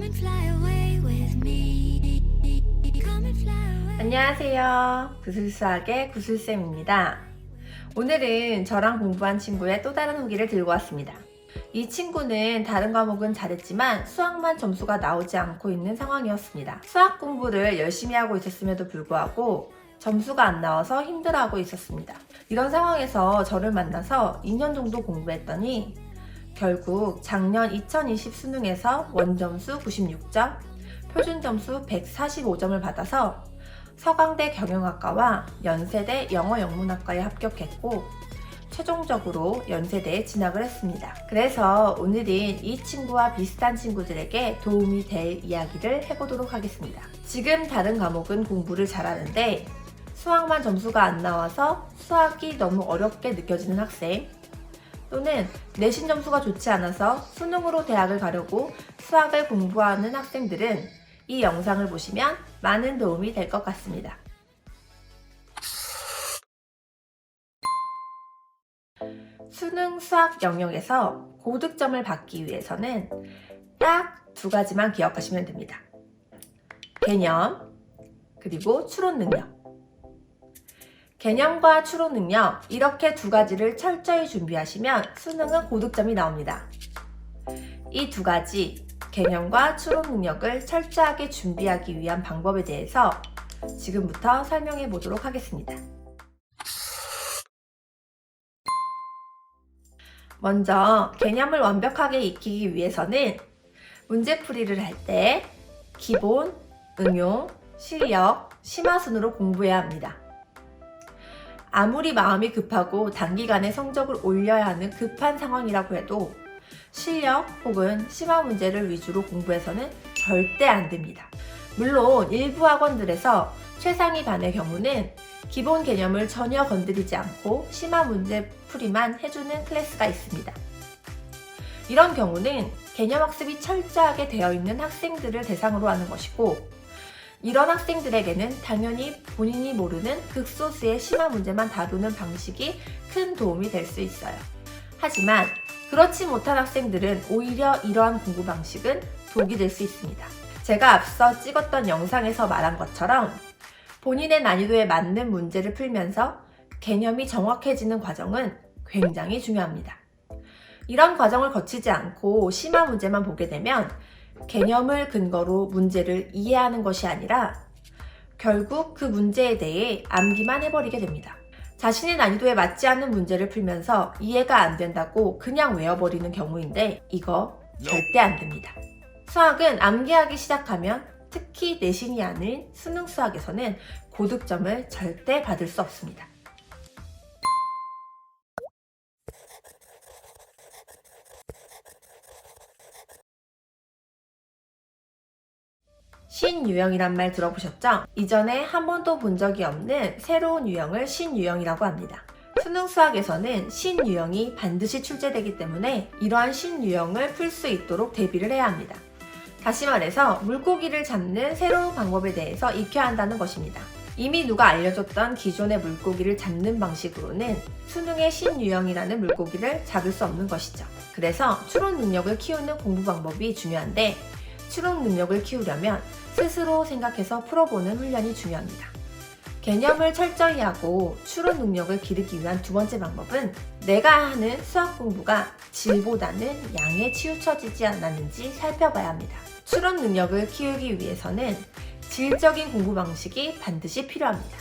and fly away with me. Come and fly away. 안녕하세요. 구슬수학의 구슬쌤입니다. 오늘은 저랑 공부한 친구의 또 다른 후기를 들고 왔습니다. 이 친구는 다른 과목은 잘했지만 수학만 점수가 나오지 않고 있는 상황이었습니다. 수학 공부를 열심히 하고 있었음에도 불구하고 점수가 안 나와서 힘들어하고 있었습니다. 이런 상황에서 저를 만나서 2년 정도 공부했더니 결국 작년 2020 수능에서 원점수 96점, 표준점수 145점을 받아서 서강대 경영학과와 연세대 영어영문학과에 합격했고 최종적으로 연세대에 진학을 했습니다. 그래서 오늘은 이 친구와 비슷한 친구들에게 도움이 될 이야기를 해보도록 하겠습니다. 지금 다른 과목은 공부를 잘하는데 수학만 점수가 안 나와서 수학이 너무 어렵게 느껴지는 학생, 또는 내신 점수가 좋지 않아서 수능으로 대학을 가려고 수학을 공부하는 학생들은 이 영상을 보시면 많은 도움이 될 것 같습니다. 수능 수학 영역에서 고득점을 받기 위해서는 딱 두 가지만 기억하시면 됩니다. 개념, 그리고 추론 능력. 개념과 추론 능력, 이렇게 두 가지를 철저히 준비하시면 수능은 고득점이 나옵니다. 이 두 가지, 개념과 추론 능력을 철저하게 준비하기 위한 방법에 대해서 지금부터 설명해 보도록 하겠습니다. 먼저 개념을 완벽하게 익히기 위해서는 문제풀이를 할 때 기본, 응용, 실력, 심화 순으로 공부해야 합니다. 아무리 마음이 급하고 단기간에 성적을 올려야 하는 급한 상황이라고 해도 실력 혹은 심화 문제를 위주로 공부해서는 절대 안 됩니다. 물론 일부 학원들에서 최상위 반의 경우는 기본 개념을 전혀 건드리지 않고 심화 문제 풀이만 해주는 클래스가 있습니다. 이런 경우는 개념 학습이 철저하게 되어 있는 학생들을 대상으로 하는 것이고, 이런 학생들에게는 당연히 본인이 모르는 극소수의 심화 문제만 다루는 방식이 큰 도움이 될 수 있어요. 하지만 그렇지 못한 학생들은 오히려 이러한 공부 방식은 독이 될 수 있습니다. 제가 앞서 찍었던 영상에서 말한 것처럼 본인의 난이도에 맞는 문제를 풀면서 개념이 정확해지는 과정은 굉장히 중요합니다. 이런 과정을 거치지 않고 심화 문제만 보게 되면 개념을 근거로 문제를 이해하는 것이 아니라 결국 그 문제에 대해 암기만 해버리게 됩니다. 자신의 난이도에 맞지 않는 문제를 풀면서 이해가 안 된다고 그냥 외워버리는 경우인데 이거 절대 안 됩니다. 수학은 암기하기 시작하면 특히 내신이 아닌 수능 수학에서는 고득점을 절대 받을 수 없습니다. 신유형이란 말 들어보셨죠? 이전에 한 번도 본 적이 없는 새로운 유형을 신유형이라고 합니다. 수능 수학에서는 신유형이 반드시 출제되기 때문에 이러한 신유형을 풀 수 있도록 대비를 해야 합니다. 다시 말해서 물고기를 잡는 새로운 방법에 대해서 익혀야 한다는 것입니다. 이미 누가 알려줬던 기존의 물고기를 잡는 방식으로는 수능의 신유형이라는 물고기를 잡을 수 없는 것이죠. 그래서 추론 능력을 키우는 공부 방법이 중요한데, 추론 능력을 키우려면 스스로 생각해서 풀어보는 훈련이 중요합니다. 개념을 철저히 하고 추론 능력을 기르기 위한 두 번째 방법은 내가 하는 수학 공부가 질보다는 양에 치우쳐지지 않았는지 살펴봐야 합니다. 추론 능력을 키우기 위해서는 질적인 공부 방식이 반드시 필요합니다.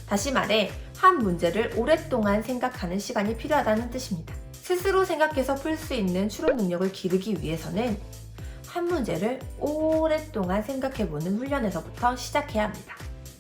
다시 말해 한 문제를 오랫동안 생각하는 시간이 필요하다는 뜻입니다. 스스로 생각해서 풀 수 있는 추론 능력을 기르기 위해서는 한 문제를 오랫동안 생각해보는 훈련에서부터 시작해야 합니다.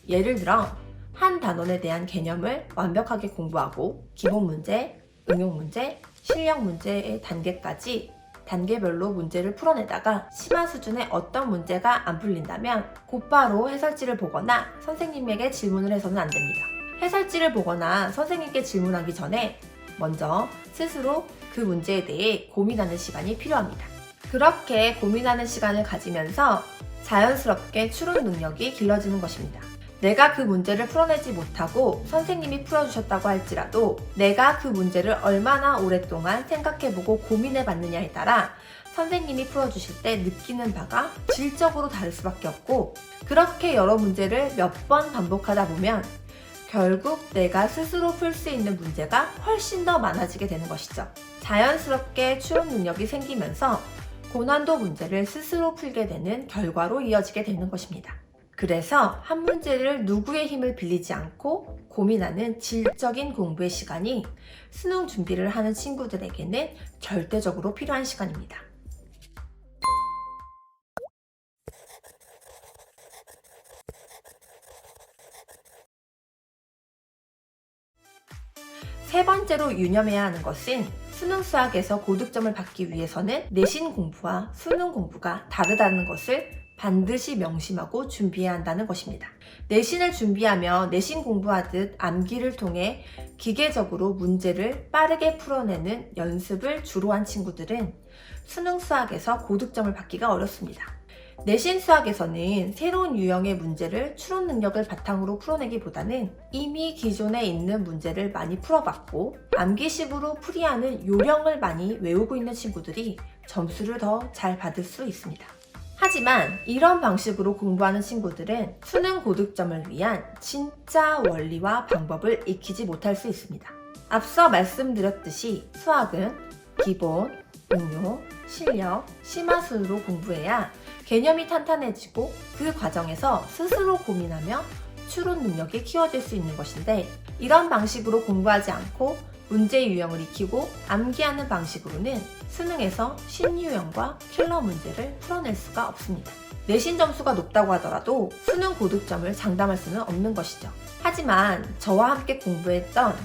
예를 들어 한 단원에 대한 개념을 완벽하게 공부하고 기본 문제, 응용 문제, 실력 문제의 단계까지 단계별로 문제를 풀어내다가 심화 수준의 어떤 문제가 안 풀린다면 곧바로 해설지를 보거나 선생님에게 질문을 해서는 안 됩니다. 해설지를 보거나 선생님께 질문하기 전에 먼저 스스로 그 문제에 대해 고민하는 시간이 필요합니다. 그렇게 고민하는 시간을 가지면서 자연스럽게 추론 능력이 길러지는 것입니다. 내가 그 문제를 풀어내지 못하고 선생님이 풀어주셨다고 할지라도 내가 그 문제를 얼마나 오랫동안 생각해보고 고민해봤느냐에 따라 선생님이 풀어주실 때 느끼는 바가 질적으로 다를 수밖에 없고, 그렇게 여러 문제를 몇 번 반복하다 보면 결국 내가 스스로 풀 수 있는 문제가 훨씬 더 많아지게 되는 것이죠. 자연스럽게 추론 능력이 생기면서 고난도 문제를 스스로 풀게 되는 결과로 이어지게 되는 것입니다. 그래서 한 문제를 누구의 힘을 빌리지 않고 고민하는 질적인 공부의 시간이 수능 준비를 하는 친구들에게는 절대적으로 필요한 시간입니다. 세 번째로 유념해야 하는 것은 수능 수학에서 고득점을 받기 위해서는 내신 공부와 수능 공부가 다르다는 것을 반드시 명심하고 준비해야 한다는 것입니다. 내신을 준비하며 내신 공부하듯 암기를 통해 기계적으로 문제를 빠르게 풀어내는 연습을 주로 한 친구들은 수능 수학에서 고득점을 받기가 어렵습니다. 내신 수학에서는 새로운 유형의 문제를 추론 능력을 바탕으로 풀어내기보다는 이미 기존에 있는 문제를 많이 풀어봤고 암기식으로 풀이하는 요령을 많이 외우고 있는 친구들이 점수를 더 잘 받을 수 있습니다. 하지만 이런 방식으로 공부하는 친구들은 수능 고득점을 위한 진짜 원리와 방법을 익히지 못할 수 있습니다. 앞서 말씀드렸듯이 수학은 기본, 응용, 실력, 심화순으로 공부해야 개념이 탄탄해지고 그 과정에서 스스로 고민하며 추론 능력이 키워질 수 있는 것인데, 이런 방식으로 공부하지 않고 문제 유형을 익히고 암기하는 방식으로는 수능에서 신유형과 킬러 문제를 풀어낼 수가 없습니다. 내신 점수가 높다고 하더라도 수능 고득점을 장담할 수는 없는 것이죠. 하지만 저와 함께 공부했던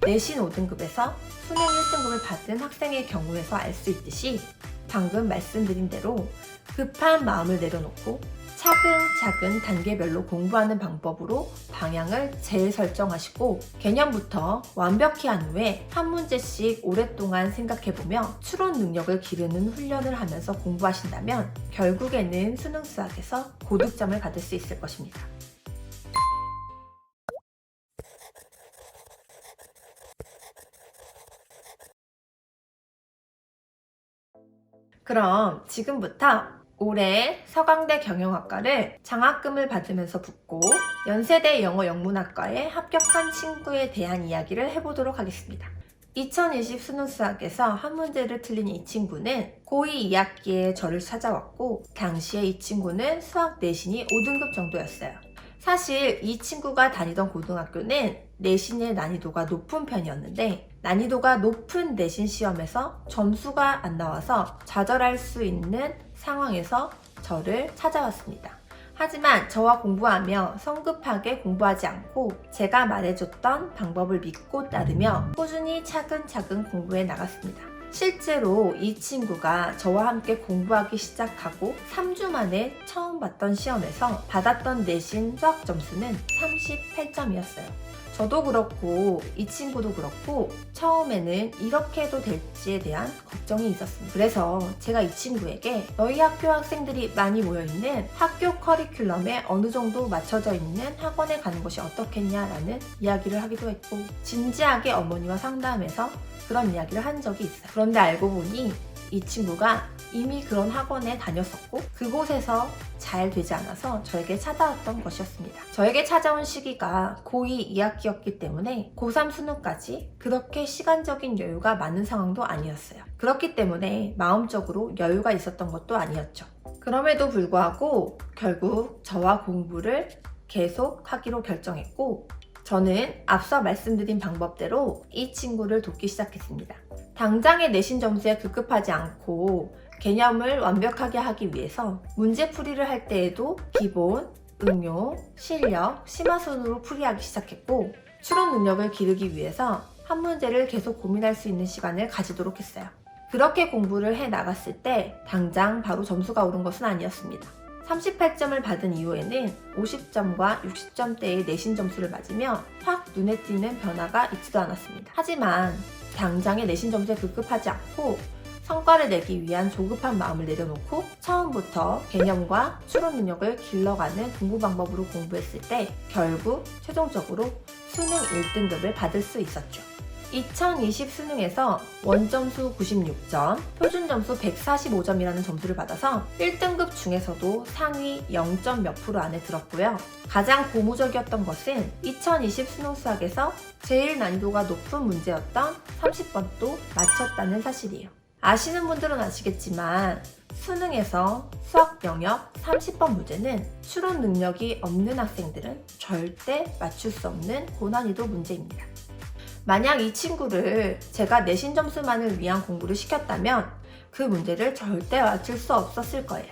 내신 5등급에서 수능 1등급을 받은 학생의 경우에서 알 수 있듯이 방금 말씀드린 대로 급한 마음을 내려놓고 차근차근 단계별로 공부하는 방법으로 방향을 재설정하시고 개념부터 완벽히 한 후에 한 문제씩 오랫동안 생각해보며 추론 능력을 기르는 훈련을 하면서 공부하신다면 결국에는 수능 수학에서 고득점을 받을 수 있을 것입니다. 그럼 지금부터 올해 서강대 경영학과를 장학금을 받으면서 붙고 연세대 영어영문학과에 합격한 친구에 대한 이야기를 해보도록 하겠습니다. 2020 수능 수학에서 한 문제를 틀린 이 친구는 고2 2학기에 저를 찾아왔고 당시에 이 친구는 수학 내신이 5등급 정도였어요. 사실 이 친구가 다니던 고등학교는 내신의 난이도가 높은 편이었는데 난이도가 높은 내신 시험에서 점수가 안 나와서 좌절할 수 있는 상황에서 저를 찾아왔습니다. 하지만 저와 공부하며 성급하게 공부하지 않고 제가 말해줬던 방법을 믿고 따르며 꾸준히 차근차근 공부해 나갔습니다. 실제로 이 친구가 저와 함께 공부하기 시작하고 3주 만에 처음 봤던 시험에서 받았던 내신 수학 점수는 38점이었어요. 저도 그렇고 이 친구도 그렇고 처음에는 이렇게 해도 될지에 대한 걱정이 있었습니다. 그래서 제가 이 친구에게 너희 학교 학생들이 많이 모여있는 학교 커리큘럼에 어느 정도 맞춰져 있는 학원에 가는 것이 어떻겠냐라는 이야기를 하기도 했고 진지하게 어머니와 상담해서 그런 이야기를 한 적이 있어요. 그런데 알고 보니 이 친구가 이미 그런 학원에 다녔었고 그곳에서 잘 되지 않아서 저에게 찾아왔던 것이었습니다. 저에게 찾아온 시기가 고2 2학기였기 때문에 고3 수능까지 그렇게 시간적인 여유가 많은 상황도 아니었어요. 그렇기 때문에 마음적으로 여유가 있었던 것도 아니었죠. 그럼에도 불구하고 결국 저와 공부를 계속 하기로 결정했고 저는 앞서 말씀드린 방법대로 이 친구를 돕기 시작했습니다. 당장의 내신 점수에 급급하지 않고 개념을 완벽하게 하기 위해서 문제풀이를 할 때에도 기본, 응용, 실력, 심화순으로 풀이하기 시작했고 추론 능력을 기르기 위해서 한 문제를 계속 고민할 수 있는 시간을 가지도록 했어요. 그렇게 공부를 해 나갔을 때 당장 바로 점수가 오른 것은 아니었습니다. 38점을 받은 이후에는 50점과 60점대의 내신 점수를 맞으며 확 눈에 띄는 변화가 있지도 않았습니다. 하지만 당장의 내신 점수에 급급하지 않고 성과를 내기 위한 조급한 마음을 내려놓고 처음부터 개념과 추론 능력을 길러가는 공부 방법으로 공부했을 때 결국 최종적으로 수능 1등급을 받을 수 있었죠. 2020 수능에서 원점수 96점, 표준점수 145점이라는 점수를 받아서 1등급 중에서도 상위 0점 몇 프로 안에 들었고요. 가장 고무적이었던 것은 2020 수능 수학에서 제일 난이도가 높은 문제였던 30번도 맞췄다는 사실이에요. 아시는 분들은 아시겠지만 수능에서 수학 영역 30번 문제는 추론 능력이 없는 학생들은 절대 맞출 수 없는 고난이도 문제입니다. 만약 이 친구를 제가 내신 점수만을 위한 공부를 시켰다면 그 문제를 절대 맞출 수 없었을 거예요.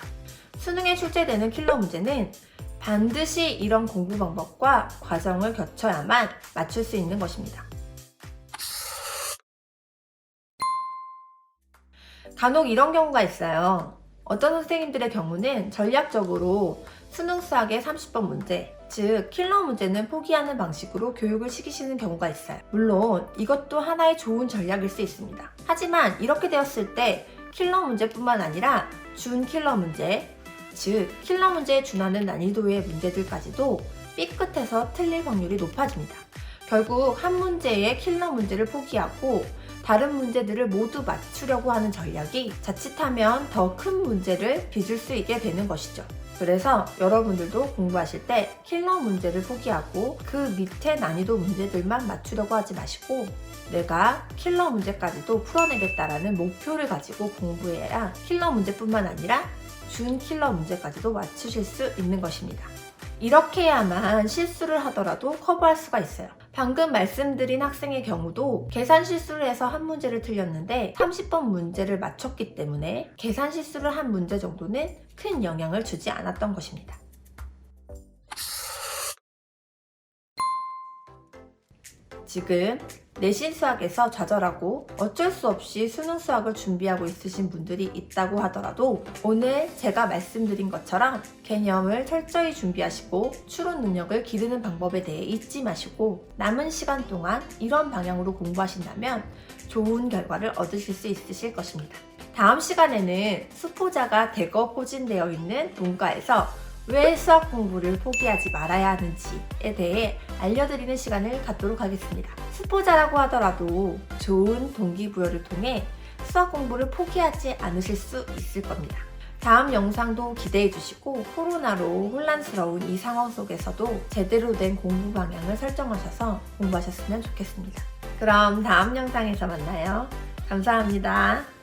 수능에 출제되는 킬러 문제는 반드시 이런 공부 방법과 과정을 거쳐야만 맞출 수 있는 것입니다. 간혹 이런 경우가 있어요. 어떤 선생님들의 경우는 전략적으로 수능 수학의 30번 문제, 즉 킬러 문제는 포기하는 방식으로 교육을 시키시는 경우가 있어요. 물론 이것도 하나의 좋은 전략일 수 있습니다. 하지만 이렇게 되었을 때 킬러 문제뿐만 아니라 준 킬러 문제, 즉 킬러 문제에 준하는 난이도의 문제들까지도 삐끗해서 틀릴 확률이 높아집니다. 결국 한 문제의 킬러 문제를 포기하고 다른 문제들을 모두 맞추려고 하는 전략이 자칫하면 더 큰 문제를 빚을 수 있게 되는 것이죠. 그래서 여러분들도 공부하실 때 킬러 문제를 포기하고 그 밑에 난이도 문제들만 맞추려고 하지 마시고 내가 킬러 문제까지도 풀어내겠다라는 목표를 가지고 공부해야 킬러 문제뿐만 아니라 준 킬러 문제까지도 맞추실 수 있는 것입니다. 이렇게 해야만 실수를 하더라도 커버할 수가 있어요. 방금 말씀드린 학생의 경우도 계산 실수를 해서 한 문제를 틀렸는데 30번 문제를 맞췄기 때문에 계산 실수를 한 문제 정도는 큰 영향을 주지 않았던 것입니다. 지금 내신 수학에서 좌절하고 어쩔 수 없이 수능 수학을 준비하고 있으신 분들이 있다고 하더라도 오늘 제가 말씀드린 것처럼 개념을 철저히 준비하시고 추론 능력을 기르는 방법에 대해 잊지 마시고 남은 시간 동안 이런 방향으로 공부하신다면 좋은 결과를 얻으실 수 있으실 것입니다. 다음 시간에는 수포자가 대거 포진되어 있는 문과에서 왜 수학 공부를 포기하지 말아야 하는지에 대해 알려드리는 시간을 갖도록 하겠습니다. 수포자라고 하더라도 좋은 동기부여를 통해 수학 공부를 포기하지 않으실 수 있을 겁니다. 다음 영상도 기대해 주시고 코로나로 혼란스러운 이 상황 속에서도 제대로 된 공부 방향을 설정하셔서 공부하셨으면 좋겠습니다. 그럼 다음 영상에서 만나요. 감사합니다.